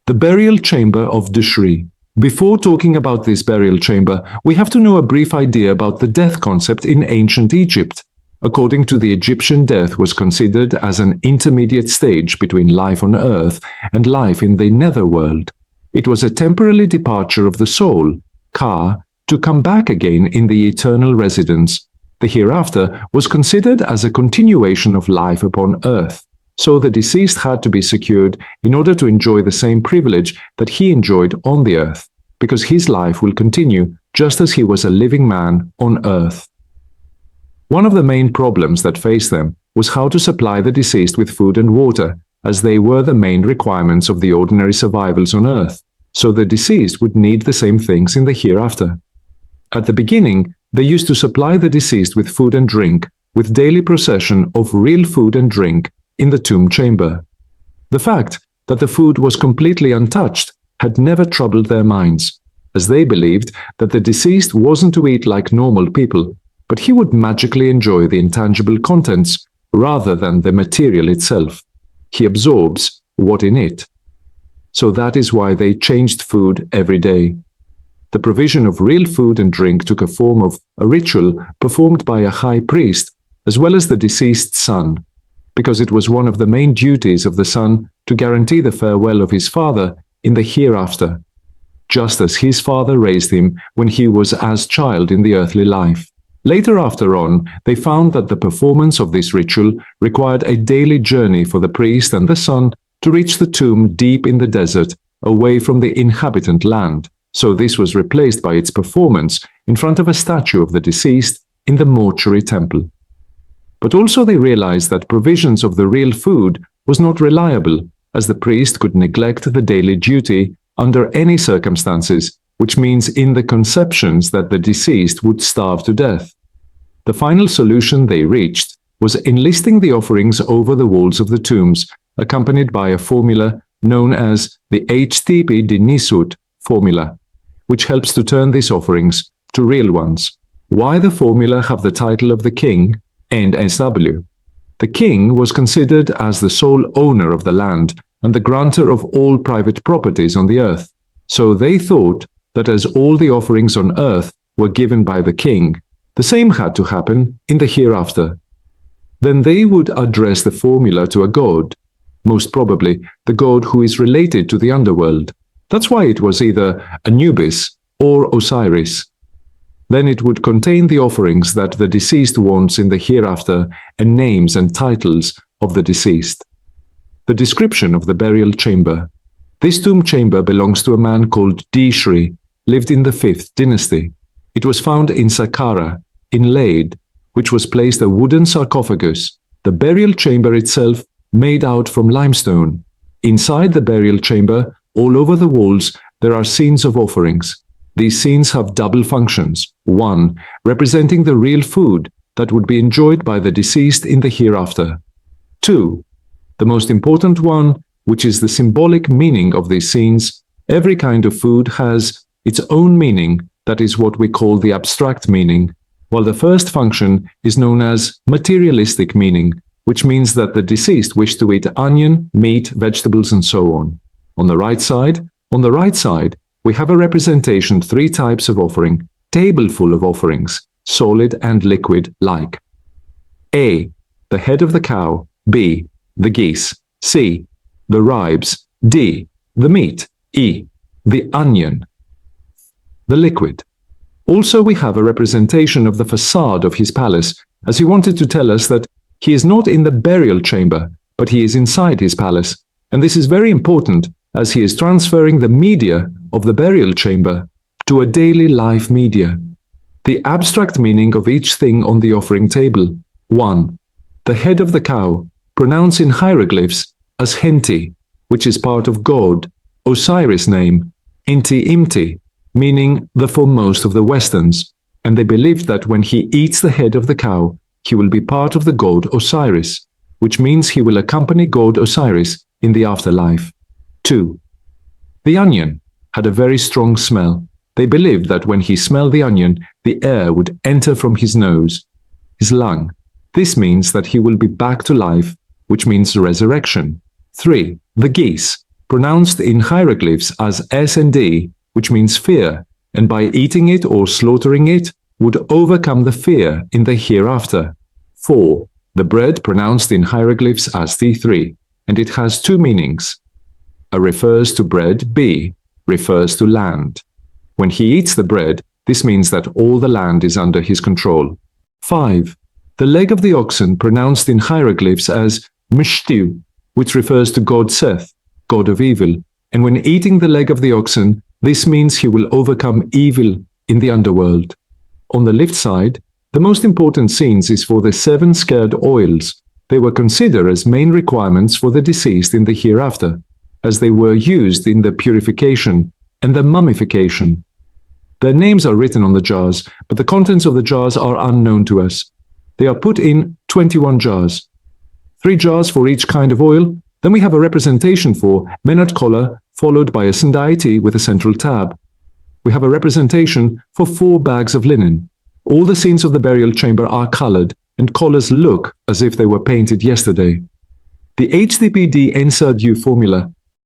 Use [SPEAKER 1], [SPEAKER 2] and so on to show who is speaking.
[SPEAKER 1] The burial chamber of Dšry. Before talking about this burial chamber, we have to know a brief idea about the death concept in ancient Egypt. According to the Egyptian, death was considered as an intermediate stage between life on earth and life in the netherworld. It was a temporary departure of the soul, ka, to come back again in the eternal residence. The hereafter was considered as a continuation of life upon earth, so the deceased had to be secured in order to enjoy the same privilege that he enjoyed on the earth, because his life will continue just as he was a living man on earth. One of the main problems that faced them was how to supply the deceased with food and water, as they were the main requirements of the ordinary survivals on earth, so the deceased would need the same things in the hereafter. At the beginning, they used to supply the deceased with food and drink, with daily procession of real food and drink in the tomb chamber. The fact that the food was completely untouched had never troubled their minds, as they believed that the deceased wasn't to eat like normal people, but he would magically enjoy the intangible contents rather than the material itself. He absorbs what in it. So that is why they changed food every day. The provision of real food and drink took a form of a ritual performed by a high priest, as well as the deceased's son, because it was one of the main duties of the son to guarantee the farewell of his father in the hereafter, just as his father raised him when he was as child in the earthly life. Later after on, they found that the performance of this ritual required a daily journey for the priest and the son to reach the tomb deep in the desert, away from the inhabitant land. So this was replaced by its performance in front of a statue of the deceased in the mortuary temple. But also they realized that provisions of the real food was not reliable, as the priest could neglect the daily duty under any circumstances, which means in the conceptions that the deceased would starve to death. The final solution they reached was enlisting the offerings over the walls of the tombs, accompanied by a formula known as the HTP Dinisut formula, which helps to turn these offerings to real ones. Why the formula have the title of the king and SW? The king was considered as the sole owner of the land and the grantor of all private properties on the earth, so they thought that as all the offerings on earth were given by the king, the same had to happen in the hereafter. Then they would address the formula to a god, most probably the god who is related to the underworld. That's why it was either Anubis or Osiris. Then it would contain the offerings that the deceased wants in the hereafter and names and titles of the deceased. The description of the burial chamber. This tomb chamber belongs to a man called Dšry, lived in the 5th dynasty. It was found in Saqqara, inlaid, which was placed a wooden sarcophagus, the burial chamber itself made out from limestone. Inside the burial chamber, all over the walls, there are scenes of offerings. These scenes have double functions. One, representing the real food that would be enjoyed by the deceased in the hereafter. Two, the most important one, which is the symbolic meaning of these scenes. Every kind of food has its own meaning, that is what we call the abstract meaning, while the first function is known as materialistic meaning, which means that the deceased wished to eat onion, meat, vegetables, and so on. On the right side, we have a representation 3 types of offering, table full of offerings, solid and liquid like. A, the head of the cow. B, the geese. C, the ribs. D, the meat. E, the onion. The liquid. Also, we have a representation of the facade of his palace, as he wanted to tell us that he is not in the burial chamber, but he is inside his palace. And this is very important, as he is transferring the media of the burial chamber to a daily life media. The abstract meaning of each thing on the offering table. 1. The head of the cow, pronounced in hieroglyphs as Henti, which is part of God, Osiris name, Inti Imti, meaning the foremost of the Westerns, and they believed that when he eats the head of the cow, he will be part of the god Osiris, which means he will accompany god Osiris in the afterlife. 2. The onion had a very strong smell. They believed that when he smelled the onion, the air would enter from his nose, his lung. This means that he will be back to life, which means resurrection. 3. The geese. pronounced in hieroglyphs as S and D, which means fear, and by eating it or slaughtering it, would overcome the fear in the hereafter. 4. The bread pronounced in hieroglyphs as T3, and it has two meanings. A refers to bread, B refers to land. When he eats the bread, this means that all the land is under his control. 5. The leg of the oxen pronounced in hieroglyphs as Mshtiu, which refers to God Seth, god of evil, and when eating the leg of the oxen, this means he will overcome evil in the underworld. On the left side, the most important scenes is for the 7 scared oils. They were considered as main requirements for the deceased in the hereafter, as they were used in the purification and the mummification. Their names are written on the jars, but the contents of the jars are unknown to us. They are put in 21 jars. 3 jars for each kind of oil. Then we have a representation for Menat collar, followed by a sundaiti with a central tab. We have a representation for 4 bags of linen. All the scenes of the burial chamber are colored, and collars look as if they were painted yesterday. The HDPD NSADU formula